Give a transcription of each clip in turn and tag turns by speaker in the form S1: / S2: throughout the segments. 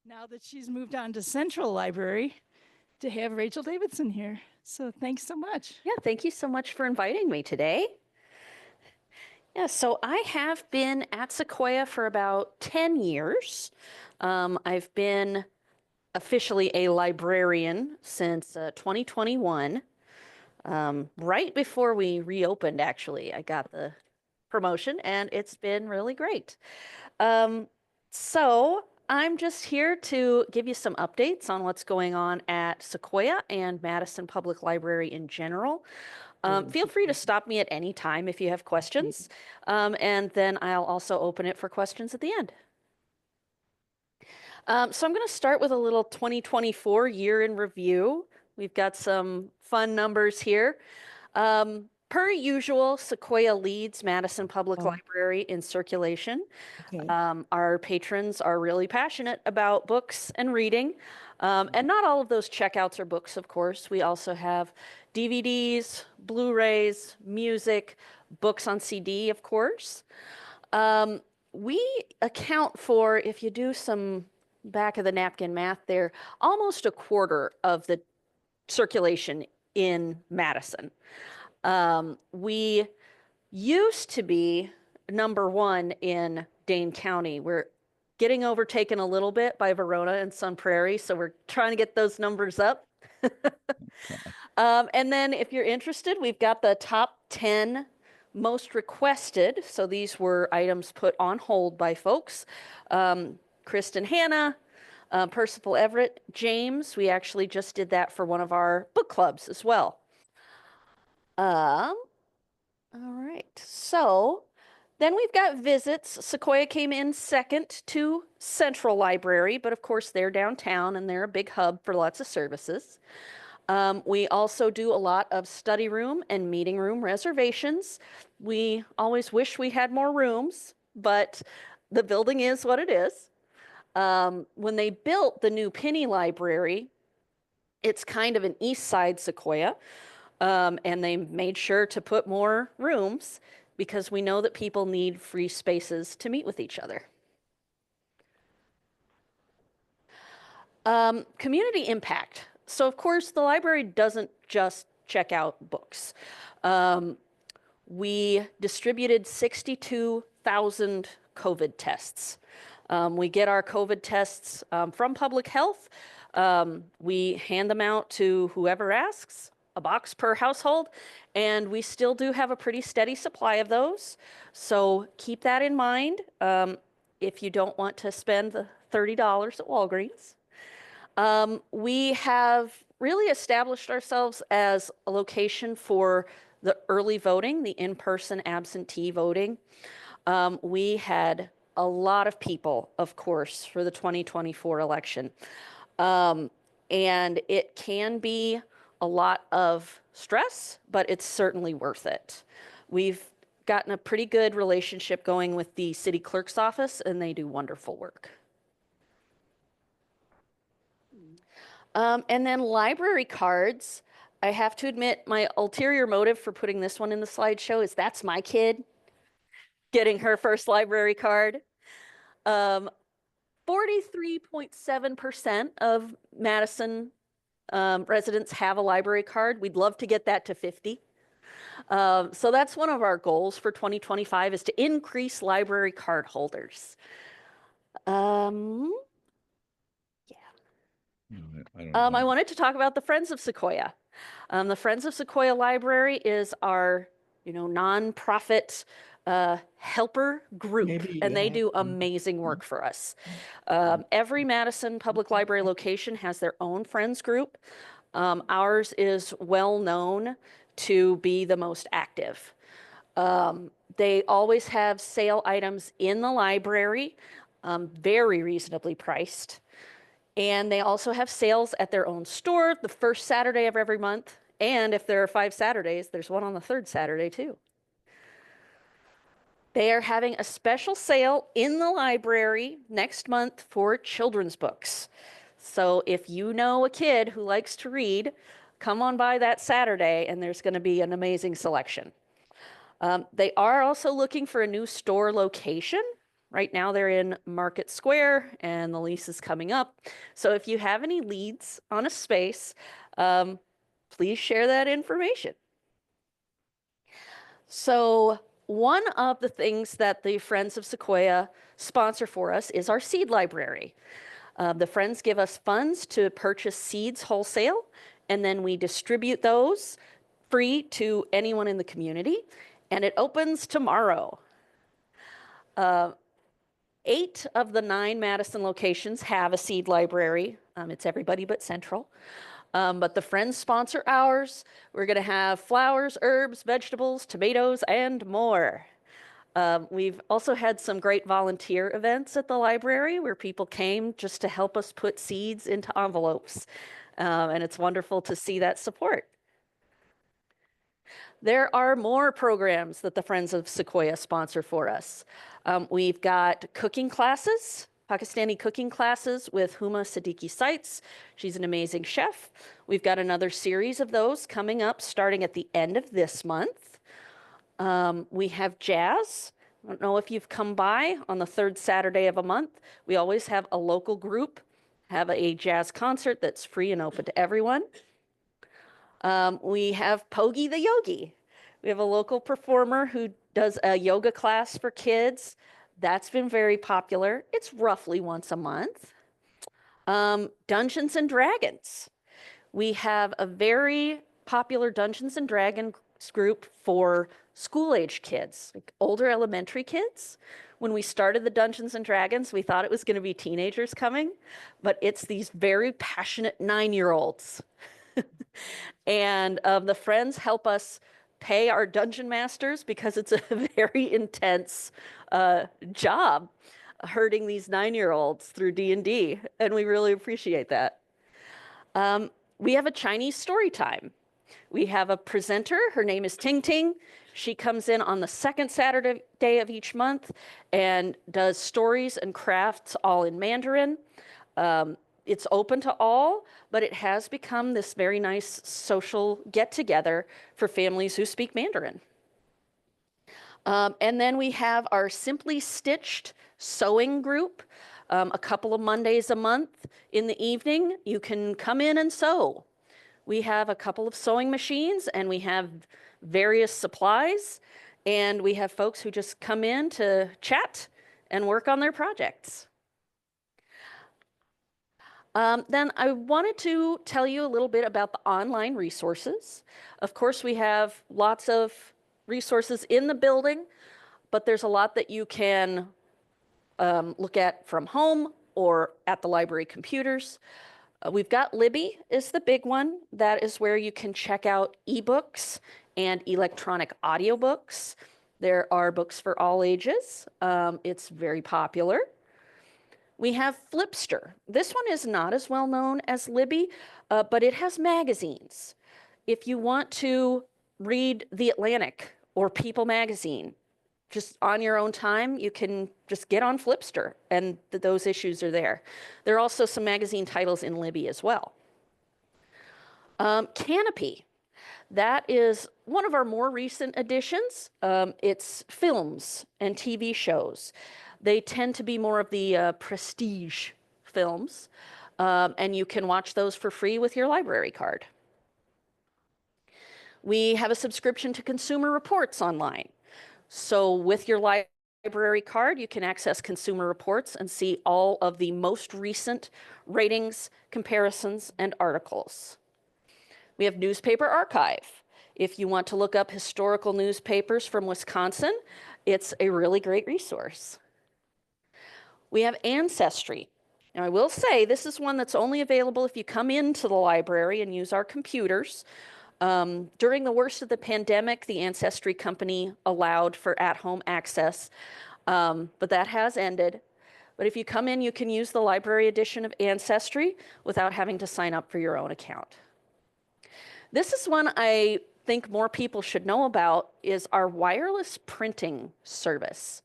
S1: now that she's moved on to Central Library, to have Rachel Davidson here. So thanks so much.
S2: Yeah, thank you so much for inviting me today. Yeah, so I have been at Sequoia for about 10 years. I've been officially a librarian since 2021. Right before we reopened, actually, I got the promotion and it's been really great. So I'm just here to give you some updates on what's going on at Sequoia and Madison Public Library in general. Feel free to stop me at any time if you have questions, and then I'll also open it for questions at the end. So I'm going to start with a little 2024 year in review. We've got some fun numbers here. Per usual, Sequoia leads Madison Public Library in circulation.
S1: Okay.
S2: Our patrons are really passionate about books and reading. And not all of those checkouts are books, of course. We also have DVDs, Blu-rays, music, books on CD, of course. We account for, if you do some back of the napkin math there, almost a quarter of the circulation in Madison. We used to be #1 in Dane County. We're getting overtaken a little bit by Verona and Sun Prairie, so we're trying to get those numbers up. And then if you're interested, we've got the top 10 most requested. So these were items put on hold by folks. Kristen Hanna, Percival Everett, James. We actually just did that for one of our book clubs as well. All right, so then we've got visits. Sequoia came in second to Central Library, but of course they're downtown and they're a big hub for lots of services. We also do a lot of study room and meeting room reservations. We always wish we had more rooms, but the building is what it is. When they built the new Penny Library, it's kind of an east side Sequoia. And they made sure to put more rooms because we know that people need free spaces to meet with each other. Community impact. So of course, the library doesn't just check out books. We distributed 62,000 COVID tests. We get our COVID tests from public health. We hand them out to whoever asks, a box per household, and we still do have a pretty steady supply of those. So keep that in mind if you don't want to spend the $30 at Walgreens. We have really established ourselves as a location for the early voting, the in-person absentee voting. We had a lot of people, of course, for the 2024 election. And it can be a lot of stress, but it's certainly worth it. We've gotten a pretty good relationship going with the city clerk's office, and they do wonderful work. And then library cards. I have to admit, my ulterior motive for putting this one in the slideshow is that's my kid getting her first library card. 43.7% of Madison residents have a library card. We'd love to get that to 50. So that's one of our goals for 2025 is to increase library card holders. I wanted to talk about the Friends of Sequoia. The Friends of Sequoia Library is our, nonprofit helper group, and they do amazing work for us. Every Madison Public Library location has their own Friends group. Ours is well known to be the most active. They always have sale items in the library, very reasonably priced. And they also have sales at their own store the first Saturday of every month. And if there are 5 Saturdays, there's one on the 3rd Saturday too. They are having a special sale in the library next month for children's books. So if you know a kid who likes to read, come on by that Saturday and there's going to be an amazing selection. They are also looking for a new store location. Right now they're in Market Square and the lease is coming up. So if you have any leads on a space, please share that information. So one of the things that the Friends of Sequoia sponsor for us is our seed library. The Friends give us funds to purchase seeds wholesale, and then we distribute those free to anyone in the community, and it opens tomorrow. 8 of the 9 Madison locations have a seed library. It's everybody but Central. But the Friends sponsor ours. We're going to have flowers, herbs, vegetables, tomatoes, and more. We've also had some great volunteer events at the library where people came just to help us put seeds into envelopes. And it's wonderful to see that support. There are more programs that the Friends of Sequoia sponsor for us. We've got cooking classes, Pakistani cooking classes with Huma Siddiqui Seitz. She's an amazing chef. We've got another series of those coming up starting at the end of this month. We have jazz. I don't know if you've come by on the 3rd Saturday of a month. We always have a local group have a jazz concert that's free and open to everyone. We have Pogi the Yogi. We have a local performer who does a yoga class for kids. That's been very popular. It's roughly once a month. Dungeons and Dragons. We have a very popular Dungeons and Dragons group for school-age kids, like older elementary kids. When we started the Dungeons and Dragons, we thought it was going to be teenagers coming, but it's these very passionate 9-year-olds. And the Friends help us pay our dungeon masters because it's a very intense job herding these 9-year-olds through D&D, and we really appreciate that. We have a Chinese story time. We have a presenter. Her name is Ting Ting. She comes in on the 2nd Saturday of each month and does stories and crafts all in Mandarin. It's open to all, but it has become this very nice social get-together for families who speak Mandarin. And then we have our Simply Stitched sewing group. A couple of Mondays a month in the evening, you can come in and sew. We have a couple of sewing machines and we have various supplies, and we have folks who just come in to chat and work on their projects. Then I wanted to tell you a little bit about the online resources. Of course, we have lots of resources in the building, but there's a lot that you can look at from home or at the library computers. We've got Libby is the big one. That is where you can check out ebooks and electronic audiobooks. There are books for all ages. It's very popular. We have Flipster. This one is not as well known as Libby, but it has magazines. If you want to read The Atlantic or People magazine, just on your own time, you can just get on Flipster, and those issues are there. There are also some magazine titles in Libby as well. Canopy. That is one of our more recent additions. It's films and TV shows. They tend to be more of the prestige films, and you can watch those for free with your library card. We have a subscription to Consumer Reports online. So with your library card, you can access Consumer Reports and see all of the most recent ratings, comparisons, and articles. We have Newspaper Archive. If you want to look up historical newspapers from Wisconsin, it's a really great resource. We have Ancestry. Now, I will say this is one that's only available if you come into the library and use our computers. During the worst of the pandemic, the Ancestry company allowed for at-home access, but that has ended. But if you come in, you can use the library edition of Ancestry without having to sign up for your own account. This is one I think more people should know about, is our wireless printing service.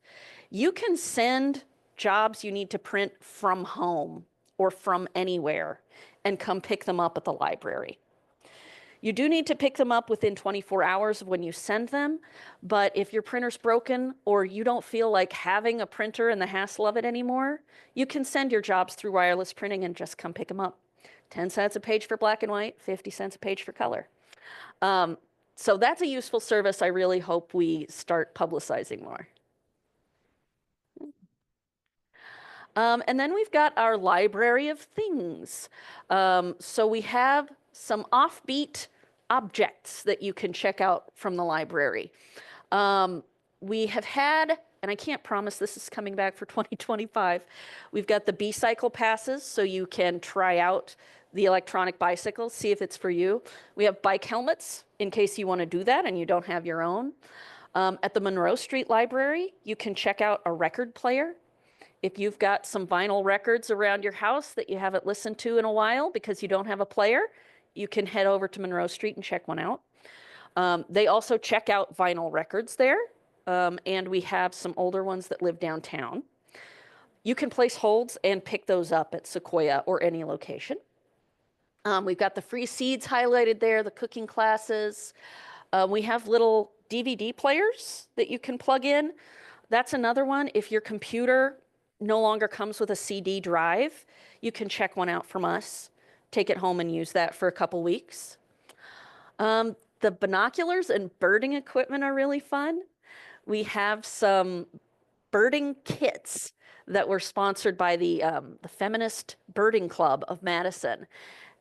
S2: You can send jobs you need to print from home or from anywhere and come pick them up at the library. You do need to pick them up within 24 hours of when you send them, but if your printer's broken or you don't feel like having a printer and the hassle of it anymore, you can send your jobs through wireless printing and just come pick them up. 10 cents a page for black and white, 50 cents a page for color. So that's a useful service I really hope we start publicizing more. And then we've got our library of things. So we have some offbeat objects that you can check out from the library. We have had, and I can't promise this is coming back for 2025, we've got the B-cycle passes, so you can try out the electronic bicycle, see if it's for you. We have bike helmets in case you want to do that and you don't have your own. At the Monroe Street Library, you can check out a record player. If you've got some vinyl records around your house that you haven't listened to in a while because you don't have a player, you can head over to Monroe Street and check one out. They also check out vinyl records there, and we have some older ones that live downtown. You can place holds and pick those up at Sequoia or any location. We've got the free seeds highlighted there, the cooking classes. We have little DVD players that you can plug in. That's another one. If your computer no longer comes with a CD drive, you can check one out from us, take it home and use that for a couple weeks. The binoculars and birding equipment are really fun. We have some birding kits that were sponsored by the Feminist Birding Club of Madison.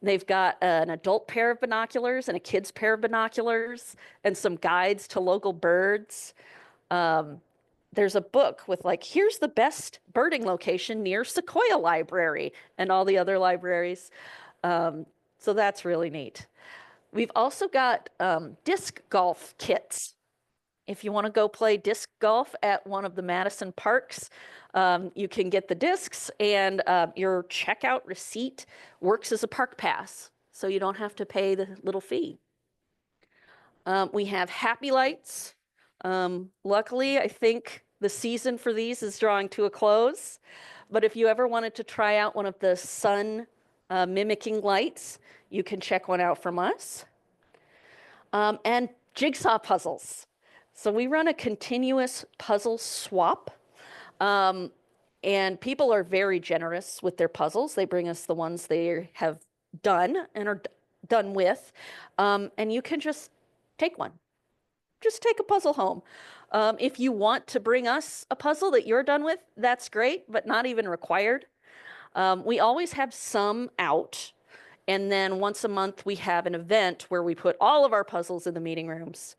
S2: They've got an adult pair of binoculars and a kid's pair of binoculars and some guides to local birds. There's a book with like, here's the best birding location near Sequoya Library and all the other libraries. So that's really neat. We've also got disc golf kits. If you want to go play disc golf at one of the Madison parks, you can get the discs, and your checkout receipt works as a park pass, so you don't have to pay the little fee. We have happy lights. Luckily, I think the season for these is drawing to a close, but if you ever wanted to try out one of the sun mimicking lights, you can check one out from us. And jigsaw puzzles. So we run a continuous puzzle swap, and people are very generous with their puzzles. They bring us the ones they have done and are done with, and you can just take one. Just take a puzzle home. If you want to bring us a puzzle that you're done with, that's great, but not even required. We always have some out, and then once a month we have an event where we put all of our puzzles in the meeting rooms,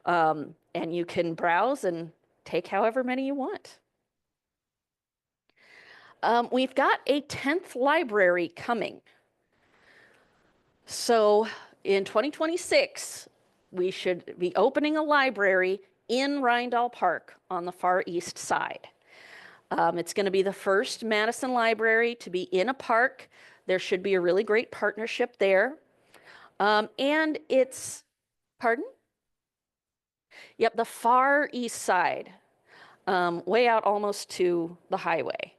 S2: and you can browse and take however many you want. We've got a 10th library coming. So in 2026, we should be opening a library in Rindall Park on the far east side. It's going to be the first Madison library to be in a park. There should be a really great partnership there. And it's, pardon? Yep, the far east side, way out almost to the highway.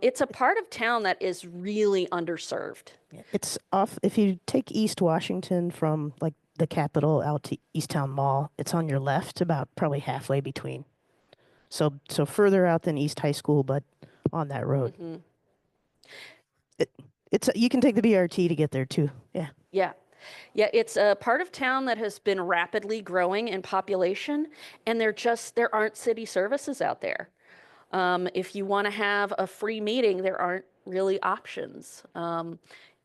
S2: It's a part of town that is really underserved.
S3: It's off, if you take East Washington from like the Capitol out to Easttown Mall, it's on your left, about probably halfway between. So further out than East High School, but on that road.
S2: Mm-hmm.
S3: You can take the BRT to get there too. Yeah.
S2: Yeah. Yeah, it's a part of town that has been rapidly growing in population, and there aren't city services out there. If you want to have a free meeting, there aren't really options.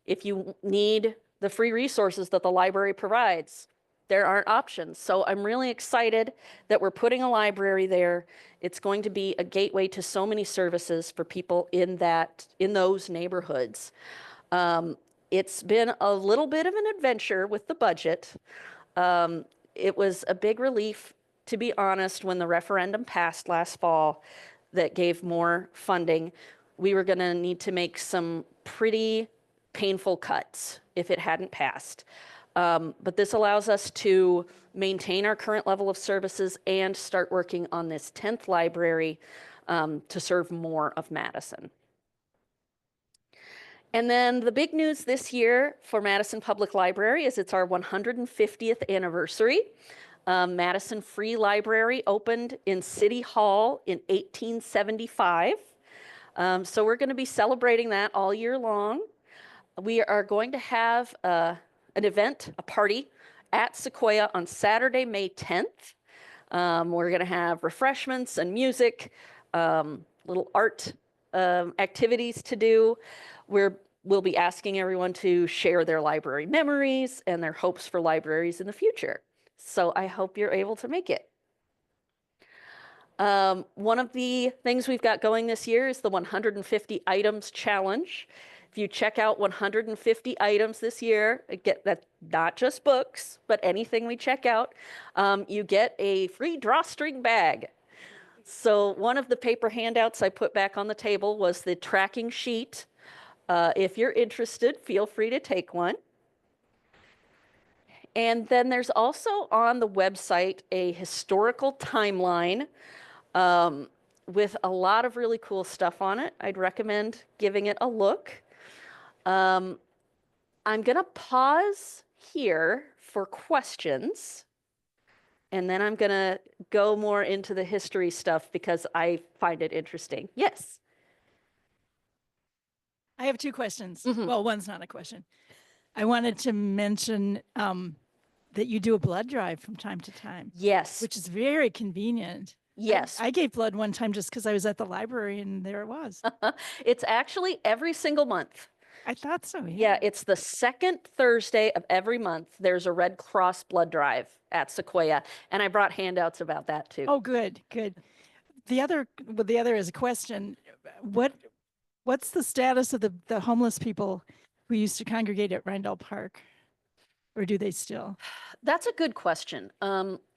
S2: If you need the free resources that the library provides, there aren't options. So I'm really excited that we're putting a library there. It's going to be a gateway to so many services for people in those neighborhoods. It's been a little bit of an adventure with the budget. It was a big relief, to be honest, when the referendum passed last fall that gave more funding. We were going to need to make some pretty painful cuts if it hadn't passed. But this allows us to maintain our current level of services and start working on this 10th library to serve more of Madison. And then the big news this year for Madison Public Library is it's our 150th anniversary. Madison Free Library opened in City Hall in 1875. So we're going to be celebrating that all year long. We are going to have an event, a party at Sequoia on Saturday, May 10th. We're going to have refreshments and music, little art activities to do. We'll be asking everyone to share their library memories and their hopes for libraries in the future. So I hope you're able to make it. One of the things we've got going this year is the 150 items challenge. If you check out 150 items this year, get that, not just books, but anything we check out, you get a free drawstring bag. So one of the paper handouts I put back on the table was the tracking sheet. If you're interested, feel free to take one. And then there's also on the website a historical timeline with a lot of really cool stuff on it. I'd recommend giving it a look. I'm going to pause here for questions, and then I'm going to go more into the history stuff because I find it interesting. Yes.
S1: I have two questions.
S2: Mhm.
S1: Well, one's not a question. I wanted to mention that you do a blood drive from time to time,
S2: Yes.
S1: which is very convenient.
S2: Yes.
S1: I gave blood one time just because I was at the library and there it was.
S2: It's actually every single month.
S1: I thought so.
S2: Yeah, it's the second Thursday of every month. There's a Red Cross blood drive at Sequoia, and I brought handouts about that too.
S1: Oh, good, good. The other is a question. What's the status of the homeless people who used to congregate at Rindall Park? Or do they still?
S2: That's a good question.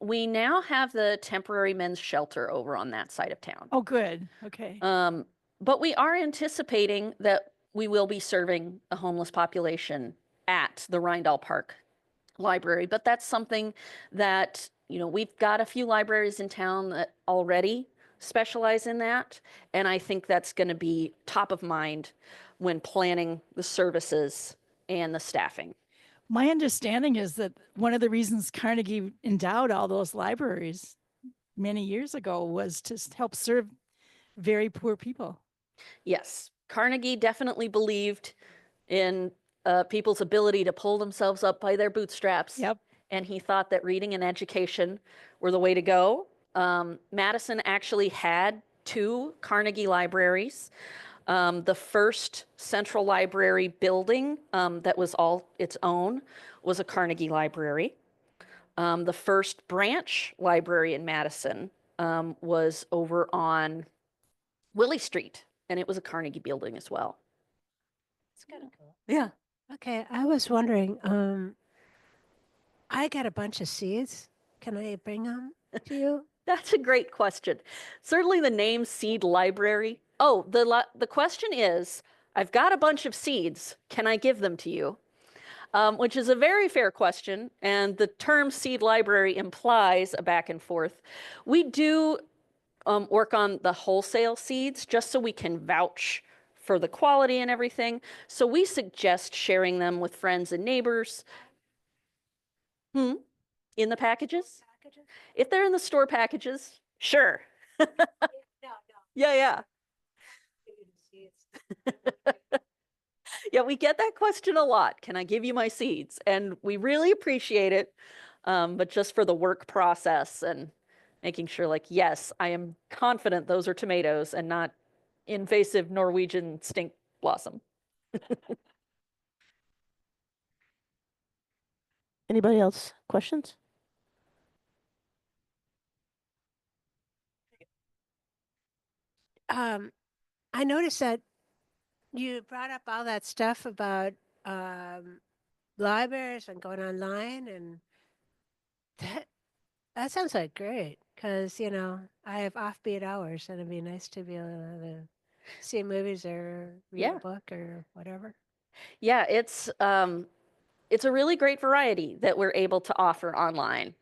S2: We now have the temporary men's shelter over on that side of town.
S1: Oh, good. Okay.
S2: But we are anticipating that we will be serving a homeless population at the Rindall Park Library. But that's something that, we've got a few libraries in town that already specialize in that. And I think that's going to be top of mind when planning the services and the staffing.
S1: My understanding is that one of the reasons Carnegie endowed all those libraries many years ago was to help serve very poor people.
S2: Yes, Carnegie definitely believed in people's ability to pull themselves up by their bootstraps.
S1: Yep.
S2: And he thought that reading and education were the way to go. Madison actually had 2 Carnegie libraries. The first central library building that was all its own was a Carnegie library. The first branch library in Madison was over on Willie Street, and it was a Carnegie building as well.
S4: It's kind of cool.
S2: Yeah.
S4: Okay, I was wondering, I got a bunch of seeds. Can I bring them to you?
S2: That's a great question. Certainly the name Seed Library. Oh, the question is, I've got a bunch of seeds. Can I give them to you? Which is a very fair question. And the term Seed Library implies a back and forth. We do work on the wholesale seeds just so we can vouch for the quality and everything. So we suggest sharing them with friends and neighbors. In the packages? If they're in the store packages, sure.
S4: No.
S2: Yeah. Yeah, we get that question a lot. Can I give you my seeds? And we really appreciate it. But just for the work process and making sure, yes, I am confident those are tomatoes and not invasive Norwegian stink blossom.
S3: Anybody else? Questions?
S4: I noticed that you brought up all that stuff about libraries and going online, and that sounds like great because I have offbeat hours, and it'd be nice to be able to see movies or read a book or whatever.
S2: Yeah, it's a really great variety that we're able to offer online.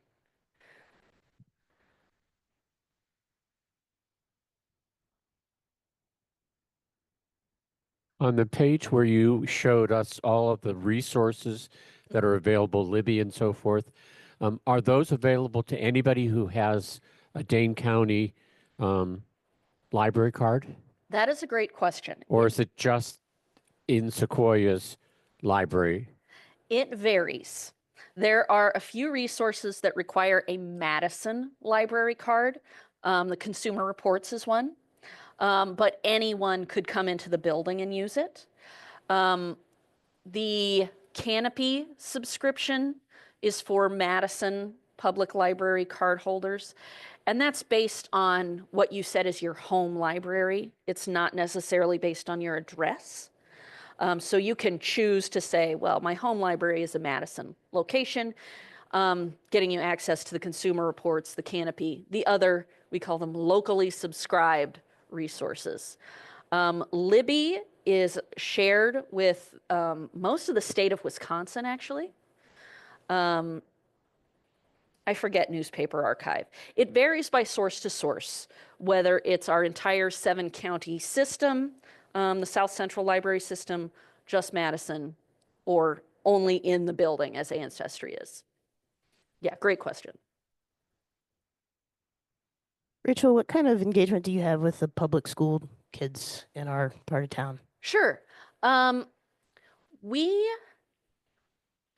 S5: On the page where you showed us all of the resources that are available, Libby and so forth, are those available to anybody who has a Dane County library card?
S2: That is a great question.
S5: Or is it just in Sequoia's library?
S2: It varies. There are a few resources that require a Madison library card. The Consumer Reports is one, but anyone could come into the building and use it. The Canopy subscription is for Madison Public Library card holders, and that's based on what you said is your home library. It's not necessarily based on your address. So you can choose to say, well, my home library is a Madison location, getting you access to the Consumer Reports, the Canopy, the other, we call them locally subscribed resources. Libby is shared with most of the state of Wisconsin, actually. I forget Newspaper Archive. It varies by source to source, whether it's our entire 7-county system, the South Central Library System, just Madison, or only in the building as Ancestry is. Yeah, great question.
S3: Rachel, what kind of engagement do you have with the public school kids in our part of town?
S2: Sure.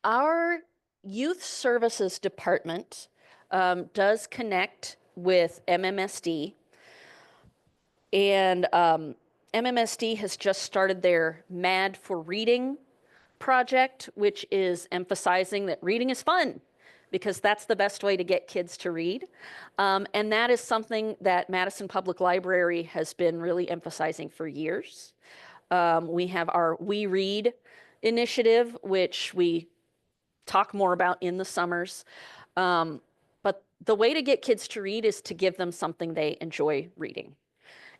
S2: Our youth services department does connect with MMSD, and MMSD has just started their Mad for Reading project, which is emphasizing that reading is fun, because that's the best way to get kids to read. And that is something that Madison Public Library has been really emphasizing for years. We have our We Read initiative, which we talk more about in the summers. But the way to get kids to read is to give them something they enjoy reading.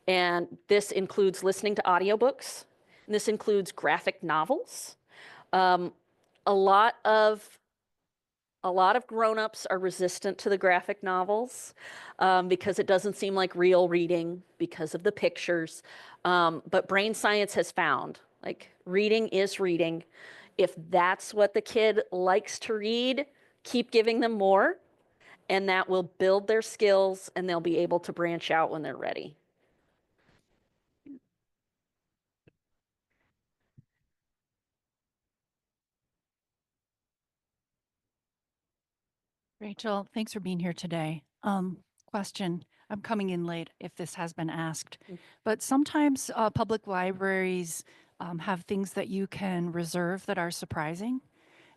S2: And this includes listening to audiobooks. And this includes graphic novels. A lot of grown-ups are resistant to the graphic novels because it doesn't seem like real reading because of the pictures. But brain science has found, like, reading is reading. If that's what the kid likes to read, keep giving them more, and that will build their skills, and they'll be able to branch out when they're ready.
S1: Rachel, thanks for being here today. Question, I'm coming in late if this has been asked, but sometimes public libraries have things that you can reserve that are surprising.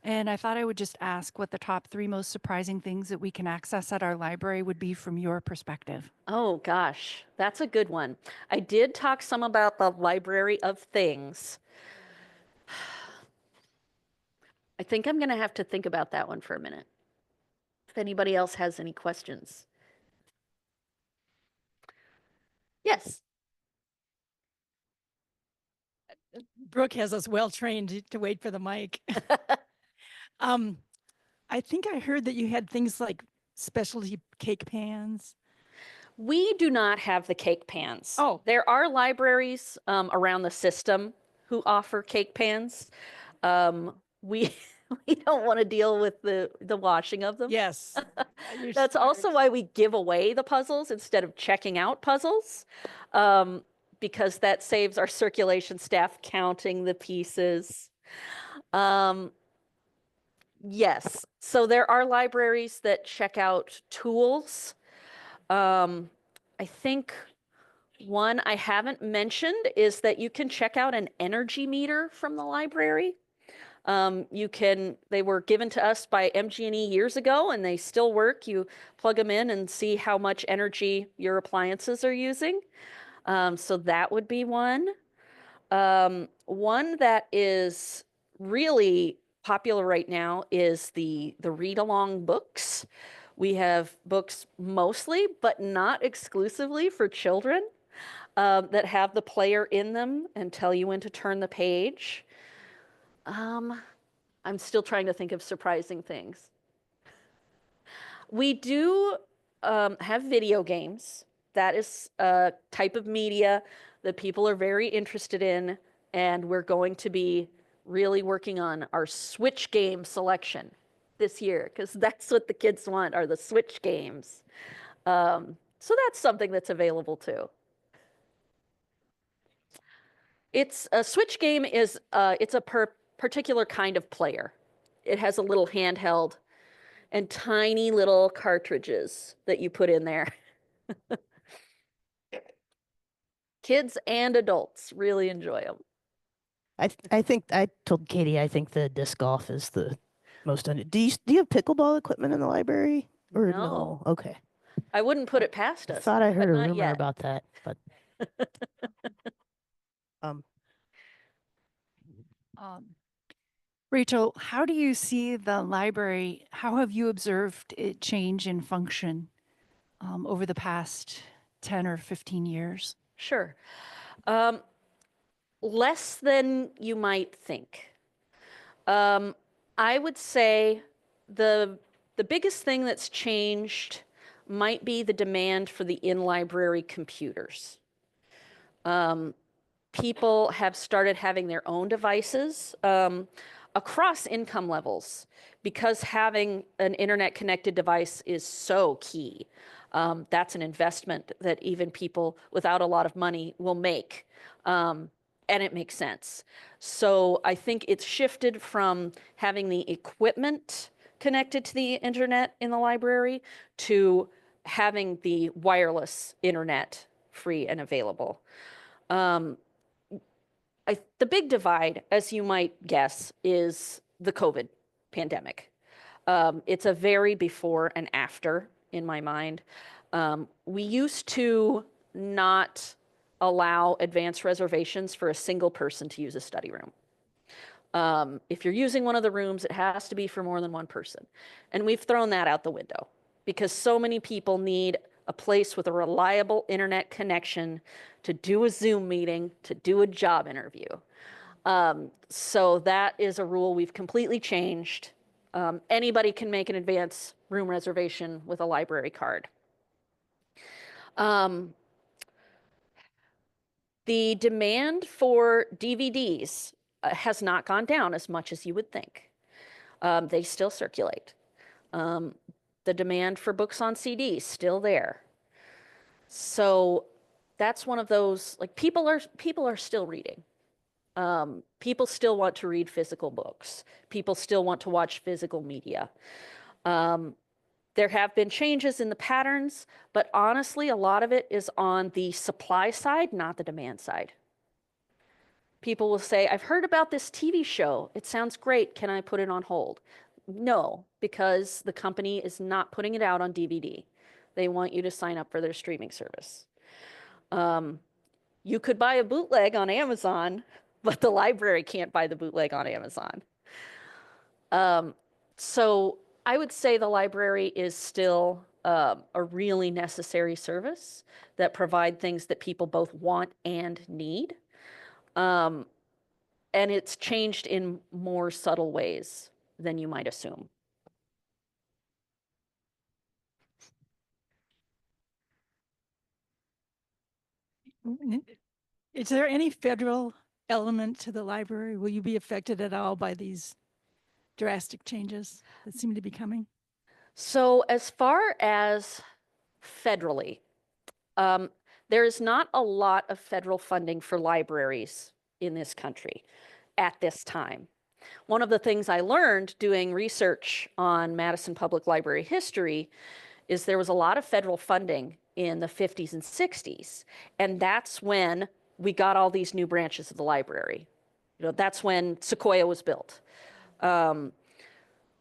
S1: And I thought I would just ask what the top 3 most surprising things that we can access at our library would be from your perspective.
S2: Oh gosh, that's a good one. I did talk some about the Library of Things. I think I'm gonna have to think about that one for a minute. If anybody else has any questions. Yes.
S1: Brooke has us well trained to wait for the mic. I think I heard that you had things like specialty cake pans.
S2: We do not have the cake pans.
S1: Oh.
S2: There are libraries around the system who offer cake pans. We don't want to deal with the washing of them.
S1: Yes.
S2: That's also why we give away the puzzles instead of checking out puzzles, because that saves our circulation staff counting the pieces. Yes, so there are libraries that check out tools. I think one I haven't mentioned is that you can check out an energy meter from the library. They were given to us by MG&E years ago, and they still work. You plug them in and see how much energy your appliances are using. So that would be one. One that is really popular right now is the read-along books. We have books mostly, but not exclusively for children, that have the player in them and tell you when to turn the page. I'm still trying to think of surprising things. We do have video games. That is a type of media that people are very interested in. and we're going to be really working on our Switch game selection this year, because that's what the kids want, are the Switch games. So that's something that's available too. It's a Switch game is it's a particular kind of player. It has a little handheld and tiny little cartridges that you put in there. Kids and adults really enjoy them.
S3: I think I told Katie I think the disc golf is the most. Do you have pickleball equipment in the library or no? Okay.
S2: I wouldn't put it past
S3: I
S2: us.
S3: thought I heard
S2: but
S3: a
S2: not
S3: rumor
S2: yet.
S3: about that, but
S1: Rachel, how do you see the library? How have you observed it change in function over the past 10 or 15 years?
S2: Sure. Less than you might think. I would say the biggest thing that's changed might be the demand for the in-library computers. People have started having their own devices across income levels, because having an internet-connected device is so key. That's an investment that even people without a lot of money will make, and it makes sense. So I think it's shifted from having the equipment connected to the internet in the library to having the wireless internet free and available. The big divide, as you might guess, is the COVID pandemic. It's a very before and after in my mind. We used to not allow advance reservations for a single person to use a study room. If you're using one of the rooms, it has to be for more than one person. And we've thrown that out the window because so many people need a place with a reliable internet connection to do a Zoom meeting, to do a job interview. So that is a rule we've completely changed. Anybody can make an advance room reservation with a library card. The demand for DVDs has not gone down as much as you would think. They still circulate. The demand for books on CD is still there. So that's one of those, like, people are still reading. People still want to read physical books. People still want to watch physical media. There have been changes in the patterns, but honestly, a lot of it is on the supply side, not the demand side. People will say, I've heard about this TV show. It sounds great. Can I put it on hold? No, because the company is not putting it out on DVD. They want you to sign up for their streaming service. You could buy a bootleg on Amazon, but the library can't buy the bootleg on Amazon. So I would say the library is still a really necessary service that provide things that people both want and need. And it's changed in more subtle ways than you might assume.
S1: Is there any federal element to the library? Will you be affected at all by these drastic changes that seem to be coming?
S2: So as far as federally, there is not a lot of federal funding for libraries in this country at this time. One of the things I learned doing research on Madison Public Library history is there was a lot of federal funding in the 50s and 60s. And that's when we got all these new branches of the library. You know, that's when Sequoya was built.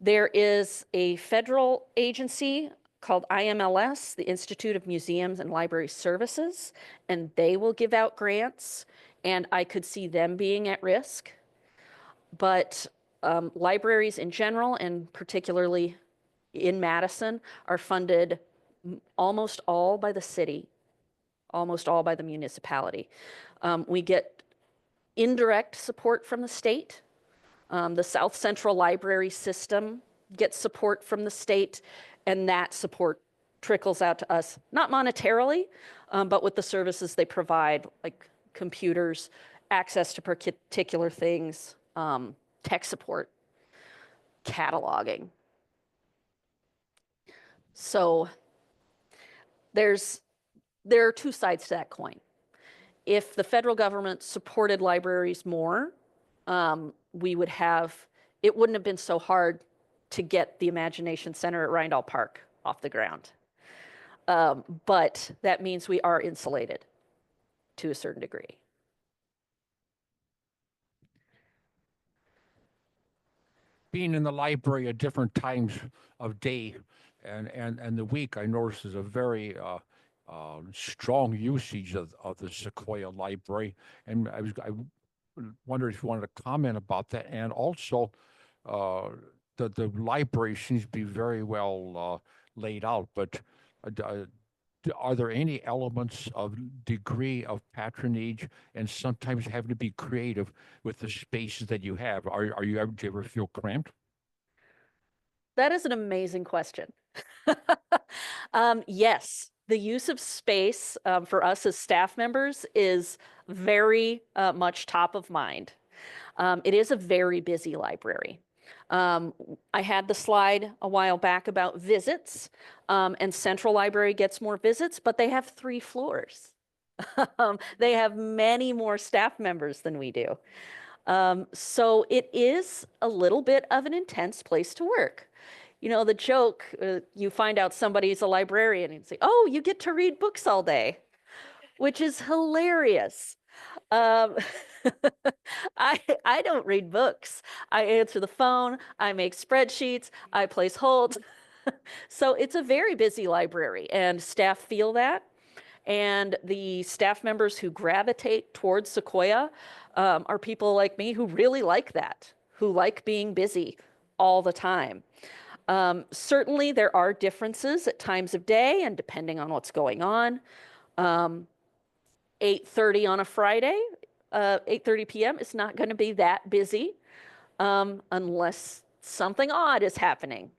S2: There is a federal agency called IMLS, the Institute of Museums and Library Services, and they will give out grants, and I could see them being at risk. But libraries in general, and particularly in Madison, are funded almost all by the city, almost all by the municipality. We get indirect support from the state. The South Central Library System gets support from the state, and that support trickles out to us, not monetarily, but with the services they provide, like computers access to particular things, tech support, cataloging. So there are two sides to that coin. If the federal government supported libraries more, we would have, it wouldn't have been so hard to get the Imagination Center at Rindall Park off the ground. But that means we are insulated to a certain degree.
S6: Being in the library at different times of day and the week, I noticed is a very strong usage of the Sequoia Library. And I wondered if you wanted to comment about that. And also, the library seems to be very well laid out, but are there any elements of degree of patronage and sometimes having to be creative with the spaces that you have? Do you ever feel cramped?
S2: That is an amazing question. Yes, the use of space for us as staff members is very much top of mind. It is a very busy library. I had the slide a while back about visits, and Central Library gets more visits, but they have 3 floors. They have many more staff members than we do. So it is a little bit of an intense place to work. You know, the joke, you find out somebody's a librarian and say, oh, you get to read books all day, which is hilarious. I don't read books. I answer the phone, I make spreadsheets, I place holds. So it's a very busy library, and staff feel that. And the staff members who gravitate towards Sequoia are people like me who really like that, who like being busy all the time. Certainly there are differences at times of day and depending on what's going on. 8:30 on a Friday, 8:30 p.m. is not going to be that busy unless something odd is happening.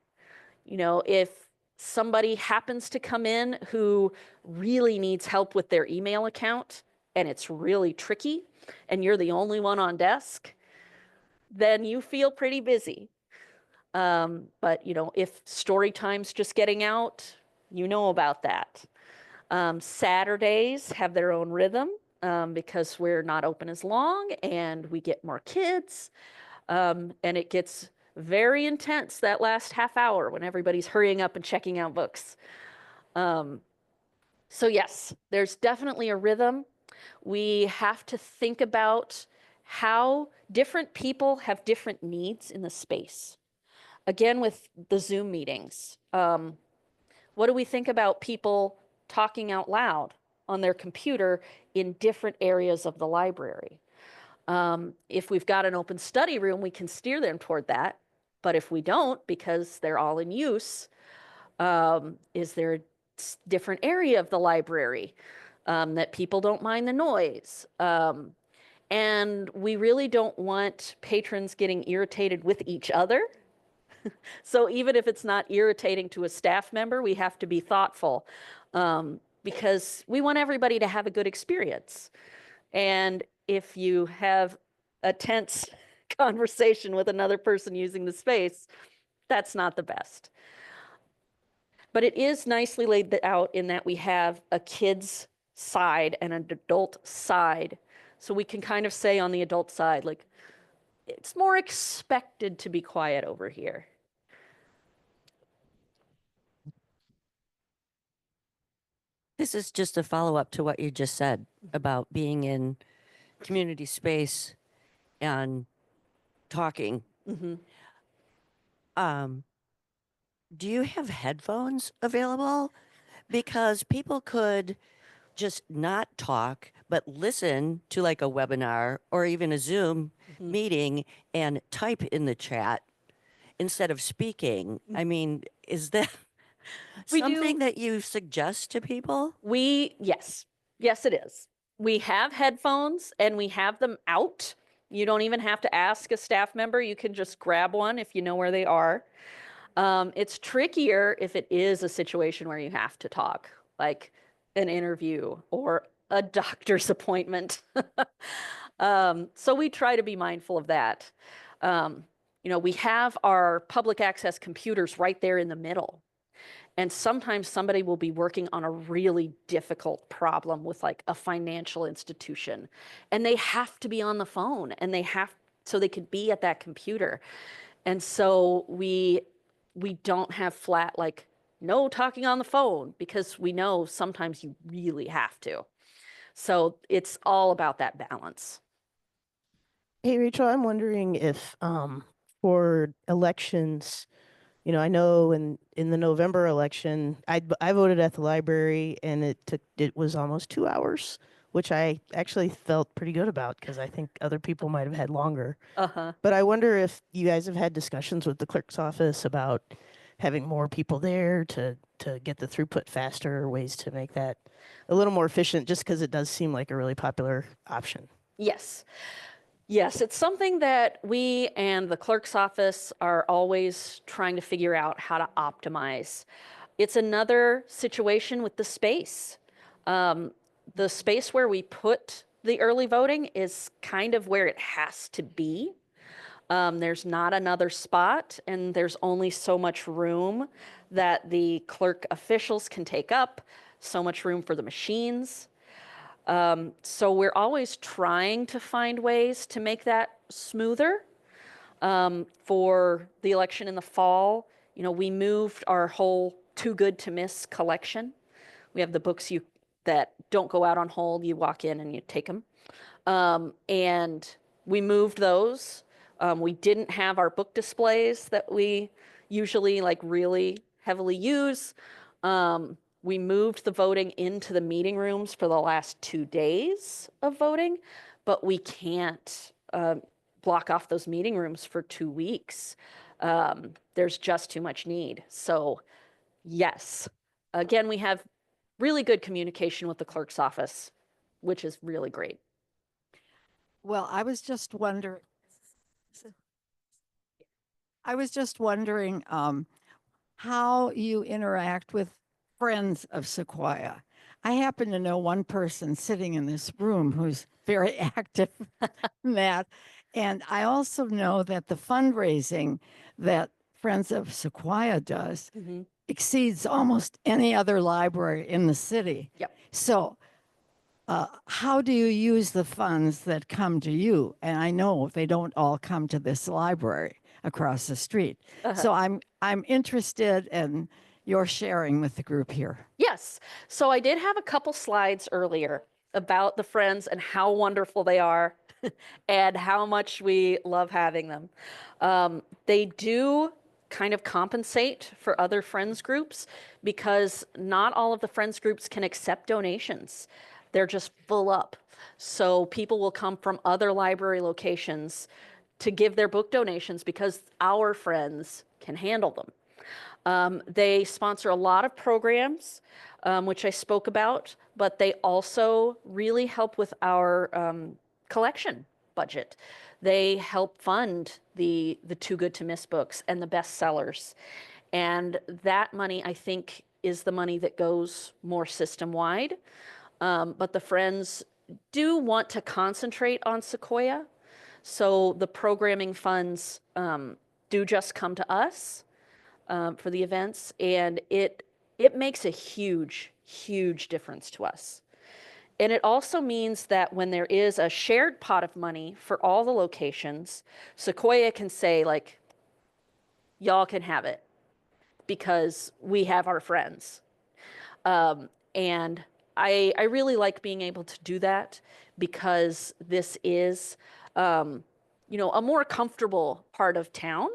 S2: You know, if somebody happens to come in who really needs help with their email account and it's really tricky and you're the only one on desk, then you feel pretty busy. But, you know, if story time's just getting out, you know about that. Saturdays have their own rhythm because we're not open as long and we get more kids. And it gets very intense that last half hour when everybody's hurrying up and checking out books. So yes, there's definitely a rhythm. We have to think about how different people have different needs in the space. Again, with the Zoom meetings, what do we think about people talking out loud on their computer in different areas of the library? If we've got an open study room, we can steer them toward that. But if we don't, because they're all in use, is there a different area of the library that people don't mind the noise? And we really don't want patrons getting irritated with each other. So even if it's not irritating to a staff member, we have to be thoughtful because we want everybody to have a good experience. And if you have a tense conversation with another person using the space, that's not the best. But it is nicely laid out in that we have a kid's side and an adult side. So we can kind of say on the adult side, like, it's more expected to be quiet over here.
S7: This is just a follow-up to what you just said about being in community space and talking.
S2: Mm-hmm.
S7: Do you have headphones available? Because people could just not talk, but listen to like a webinar or even a Zoom meeting and type in the chat instead of speaking. I mean, is that something that you suggest to people?
S2: Yes, it is. We have headphones and we have them out. You don't even have to ask a staff member. You can just grab one if you know where they are. It's trickier if it is a situation where you have to talk, like an interview or a doctor's appointment. So we try to be mindful of that. We have our public access computers right there in the middle. And sometimes somebody will be working on a really difficult problem with like a financial institution, and they have to be on the phone, and so they could be at that computer. And so we don't have flat like no talking on the phone, because we know sometimes you really have to. So it's all about that balance.
S3: Hey, Rachel, I'm wondering if for elections, I know in the November election, I voted at the library, and it was almost 2 hours, which I actually felt pretty good about, because I think other people might have had longer.
S2: Uh-huh.
S3: But I wonder if you guys have had discussions with the clerk's office about having more people there to get the throughput faster, or ways to make that a little more efficient, just because it does seem like a really popular option.
S2: Yes. Yes, it's something that we and the clerk's office are always trying to figure out how to optimize. It's another situation with the space. The space where we put the early voting is kind of where it has to be. There's not another spot, and there's only so much room that the clerk officials can take up, so much room for the machines. So we're always trying to find ways to make that smoother. For the election in the fall, we moved our whole Too Good to Miss collection. We have the books that don't go out on hold. You walk in and you take them. And we moved those. We didn't have our book displays that we usually like really heavily use. We moved the voting into the meeting rooms for the last 2 days of voting, but we can't block off those meeting rooms for 2 weeks. There's just too much need. So yes, again, we have really good communication with the clerk's office, which is really great.
S1: Well, I was just wondering how you interact with friends of Sequoia. I happen to know one person sitting in this room who's very active in that. And I also know that the fundraising that Friends of Sequoia does exceeds almost any other library in the city.
S2: Yep.
S1: So how do you use the funds that come to you? And I know they don't all come to this library across the street. So I'm interested in your sharing with the group here.
S2: Yes. So I did have a couple slides earlier about the friends and how wonderful they are and how much we love having them. They do kind of compensate for other friends groups, because not all of the friends groups can accept donations. They're just full up. So people will come from other library locations to give their book donations because our friends can handle them. They sponsor a lot of programs, which I spoke about, but they also really help with our collection budget. They help fund the Too Good to Miss books and the bestsellers. And that money, I think, is the money that goes more system-wide. But the friends do want to concentrate on Sequoia. So the programming funds do just come to us for the events, and it makes a huge, huge difference to us. And it also means that when there is a shared pot of money for all the locations, Sequoia can say, like, y'all can have it because we have our friends. And I really like being able to do that, because this is, a more comfortable part of town.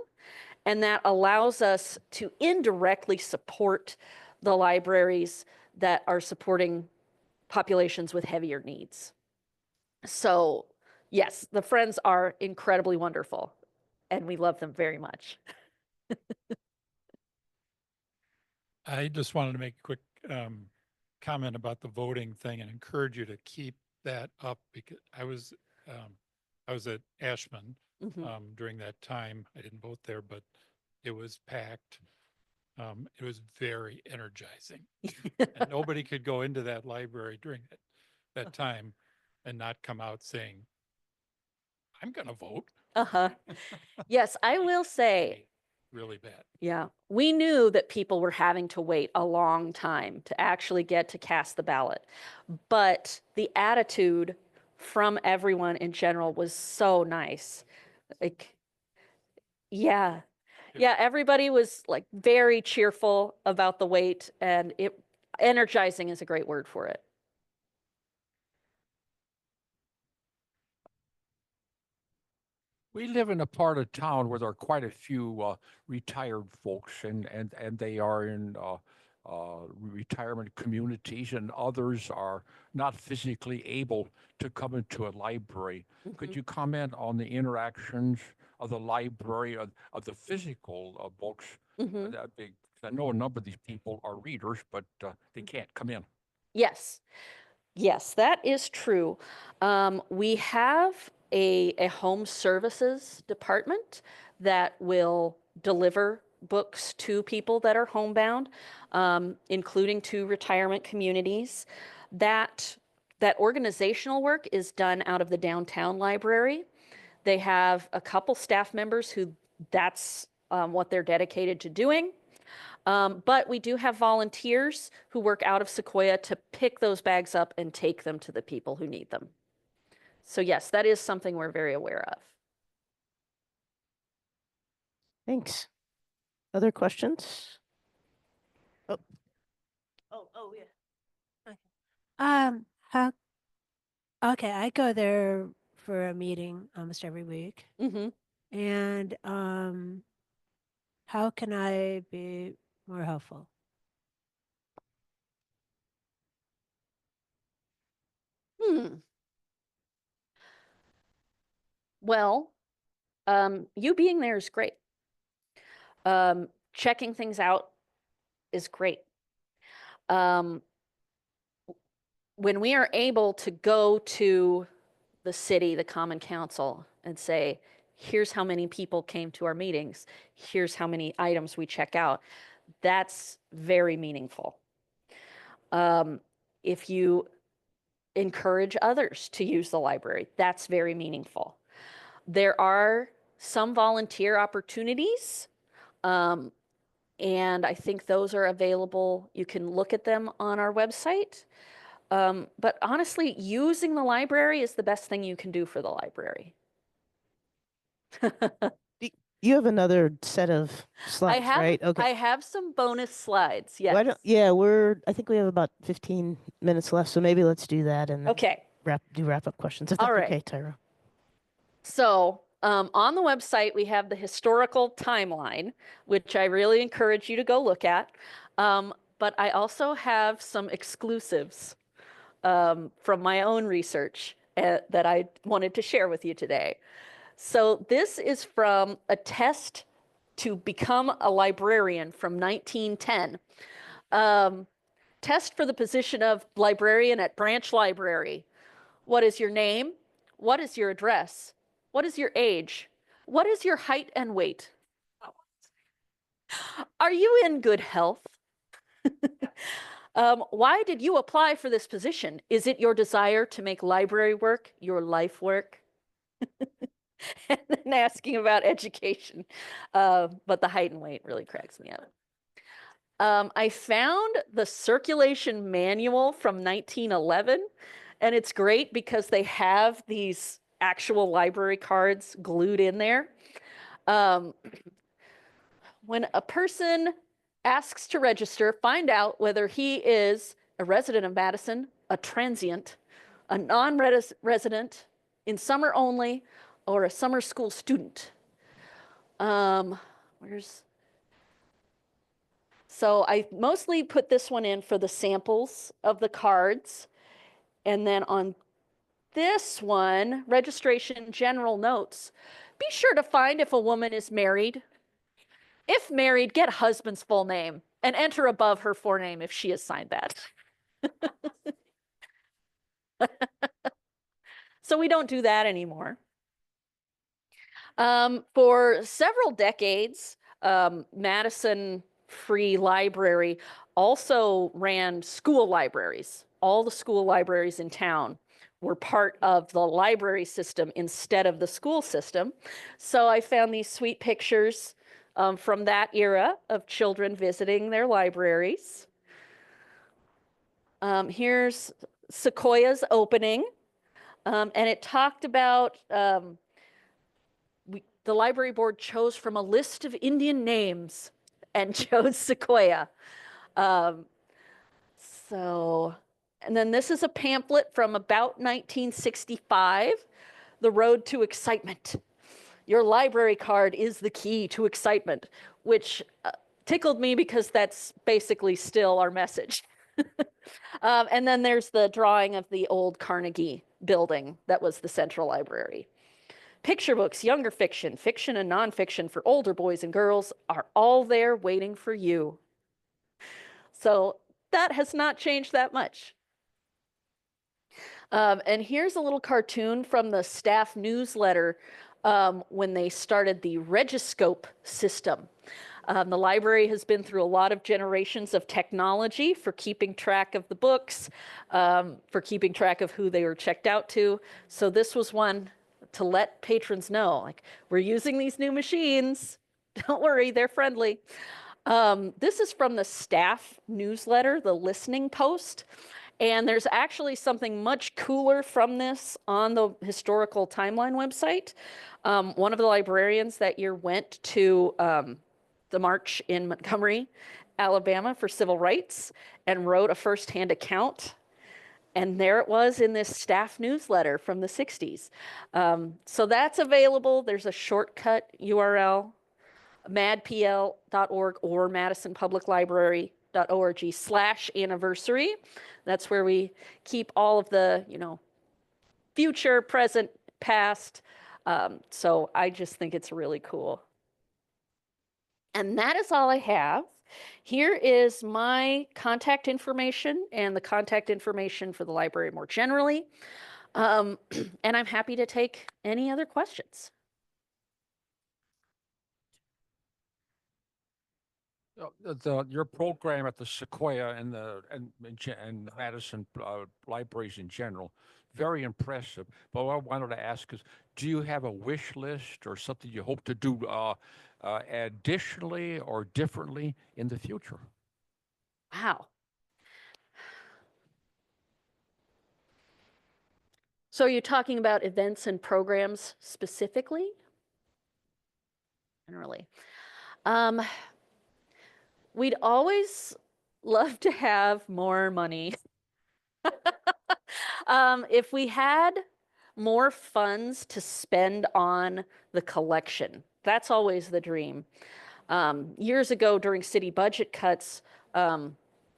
S2: And that allows us to indirectly support the libraries that are supporting populations with heavier needs. So yes, the friends are incredibly wonderful, and we love them very much.
S8: I just wanted to make a quick comment about the voting thing and encourage you to keep that up, because I was at Ashman during that time. I didn't vote there, but it was packed. It was very energizing. And nobody could go into that library during that time and not come out saying, I'm going to vote.
S2: Uh-huh. Yes, I will say,
S8: Really bad.
S2: yeah, we knew that people were having to wait a long time to actually get to cast the ballot. But the attitude from everyone in general was so nice. Like, yeah. Yeah, everybody was like very cheerful about the wait, and energizing is a great word for it.
S6: We live in a part of town where there are quite a few retired folks, and they are in retirement communities, and others are not physically able to come into a library. Could you comment on the interactions of the library, of the physical books? That big, I know a number of these people are readers, but they can't come in.
S2: Yes. Yes, that is true. We have a home services department that will deliver books to people that are homebound, including to retirement communities. That organizational work is done out of the downtown library. They have a couple staff members who that's what they're dedicated to doing. But we do have volunteers who work out of Sequoia to pick those bags up and take them to the people who need them. So yes, that is something we're very aware of.
S3: Thanks. Other questions? Oh, yeah.
S4: How, okay, I go there for a meeting almost every week. And how can I be more helpful?
S2: Well, you being there is great. Checking things out is great. When we are able to go to the city, the Common Council, and say, here's how many people came to our meetings, here's how many items we check out, that's very meaningful. If you encourage others to use the library, that's very meaningful. There are some volunteer opportunities, and I think those are available. You can look at them on our website. But honestly, using the library is the best thing you can do for the library.
S3: You have another set of slides, right? Okay.
S2: I have some bonus slides. Yes.
S3: Why don't, I think we have about 15 minutes left, so maybe let's do that and then
S2: Okay.
S3: wrap up questions, if
S2: All
S3: that's
S2: right.
S3: okay, Tyra.
S2: So on the website, we have the historical timeline, which I really encourage you to go look at. But I also have some exclusives from my own research that I wanted to share with you today. So this is from a test to become a librarian from 1910. Test for the position of librarian at Branch Library. What is your name? What is your address? What is your age? What is your height and weight? Are you in good health? Why did you apply for this position? Is it your desire to make library work your life work? And then asking about education. But the height and weight really cracks me up. I found the circulation manual from 1911, and it's great because they have these actual library cards glued in there. When a person asks to register, find out whether he is a resident of Madison, a transient, a non-resident, in summer only, or a summer school student. So I mostly put this one in for the samples of the cards. And then on this one, registration general notes, be sure to find if a woman is married. If married, get husband's full name and enter above her forename if she has signed that. So we don't do that anymore. For several decades, Madison Free Library also ran school libraries. All the school libraries in town were part of the library system instead of the school system. So I found these sweet pictures from that era of children visiting their libraries. Here's Sequoya's opening, and it talked about the library board chose from a list of Indian names and chose Sequoia. And then this is a pamphlet from about 1965, The Road to Excitement. Your library card is the key to excitement, which tickled me because that's basically still our message. And then there's the drawing of the old Carnegie building that was the Central Library. Picture books, younger fiction, fiction and nonfiction for older boys and girls are all there waiting for you. So that has not changed that much. And here's a little cartoon from the staff newsletter when they started the Regiscope system. The library has been through a lot of generations of technology for keeping track of the books, for keeping track of who they were checked out to. So this was one to let patrons know, like, we're using these new machines. Don't worry, they're friendly. This is from the staff newsletter, the listening post. And there's actually something much cooler from this on the historical timeline website. One of the librarians that year went to the march in Montgomery, Alabama for civil rights and wrote a firsthand account. And there it was in this staff newsletter from the 60s. So that's available. There's a shortcut URL, madpl.org or madisonpubliclibrary.org/anniversary. That's where we keep all of the, future, present, past. So I just think it's really cool. And that is all I have. Here is my contact information and the contact information for the library more generally. And I'm happy to take any other questions.
S6: Your program at the Sequoia and Madison libraries in general, very impressive. But what I wanted to ask is, do you have a wish list or something you hope to do additionally or differently in the future?
S2: Wow. So are you talking about events and programs specifically? Generally. We'd always love to have more money. If we had more funds to spend on the collection, that's always the dream. Years ago during city budget cuts,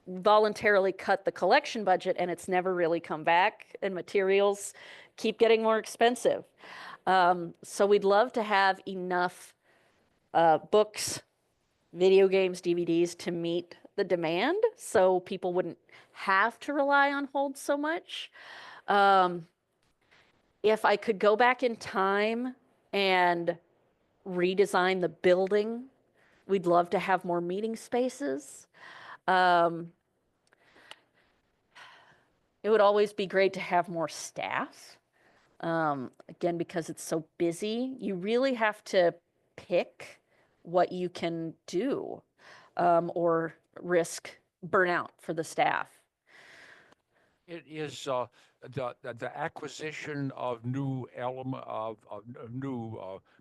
S2: voluntarily cut the collection budget and it's never really come back, and materials keep getting more expensive. So we'd love to have enough books, video games, DVDs to meet the demand so people wouldn't have to rely on hold so much. If I could go back in time and redesign the building, we'd love to have more meeting spaces. It would always be great to have more staff. Again, because it's so busy, you really have to pick what you can do or risk burnout for the staff.
S6: It is the acquisition of new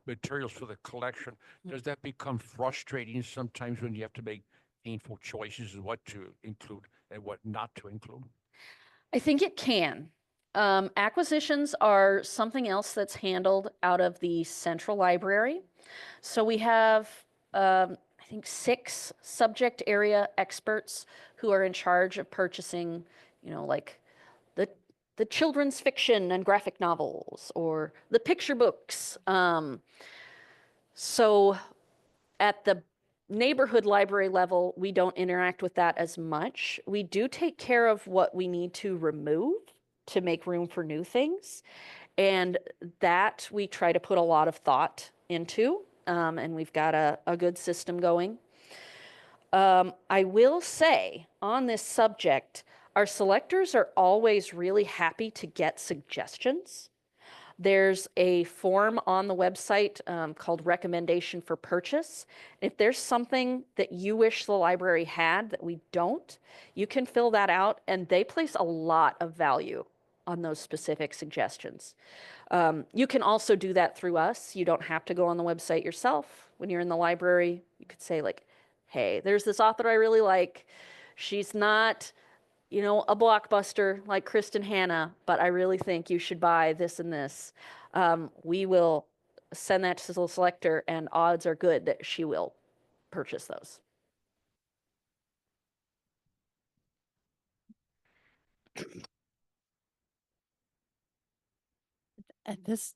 S6: materials for the collection. Does that become frustrating sometimes when you have to make painful choices of what to include and what not to include?
S2: I think it can. Acquisitions are something else that's handled out of the central library. So we have, I think, 6 subject area experts who are in charge of purchasing, like the children's fiction and graphic novels or the picture books. So at the neighborhood library level, we don't interact with that as much. We do take care of what we need to remove to make room for new things. And that we try to put a lot of thought into, and we've got a good system going. I will say on this subject, Our selectors are always really happy to get suggestions. There's a form on the website called Recommendation for Purchase. If there's something that you wish the library had that we don't, you can fill that out, and they place a lot of value on those specific suggestions. You can also do that through us. You don't have to go on the website yourself. When you're in the library, you could say like, hey, there's this author I really like. She's not, you know, a blockbuster like Kristen Hanna, but I really think you should buy this and this. We will send that to the selector, and odds are good that she will purchase those.
S9: At this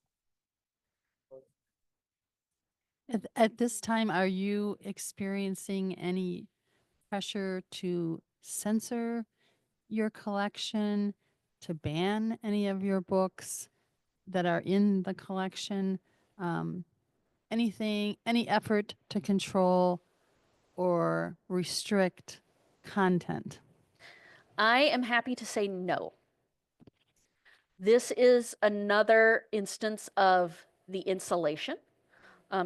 S9: at this time, are you experiencing any pressure to censor your collection, to ban any of your books that are in the collection? Any effort to control or restrict content?
S2: I am happy to say no. This is another instance of the insulation.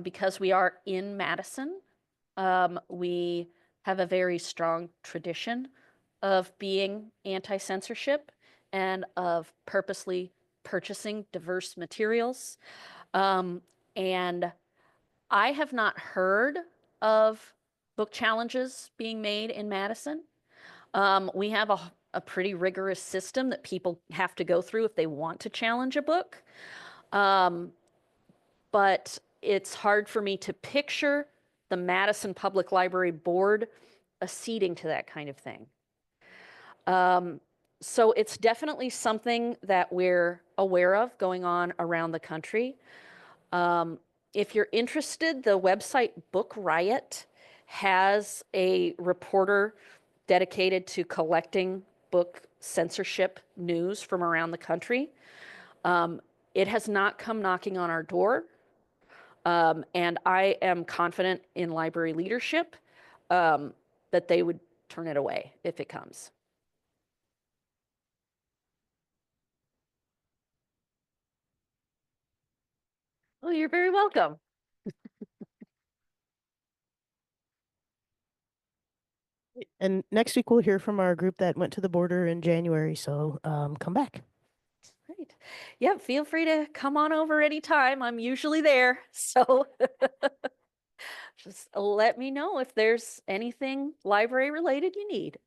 S2: Because we are in Madison, we have a very strong tradition of being anti-censorship and of purposely purchasing diverse materials. And I have not heard of book challenges being made in Madison. We have a pretty rigorous system that people have to go through if they want to challenge a book. But it's hard for me to picture the Madison Public Library Board acceding to that kind of thing. So it's definitely something that we're aware of going on around the country. If you're interested, the website Book Riot has a reporter dedicated to collecting book censorship news from around the country. It has not come knocking on our door. And I am confident in library leadership that they would turn it away if it comes. Well, you're very welcome.
S3: And next week we'll hear from our group that went to the border in January. So come back.
S2: Great. Yeah, feel free to come on over anytime. I'm usually there. So just let me know if there's anything library related you need.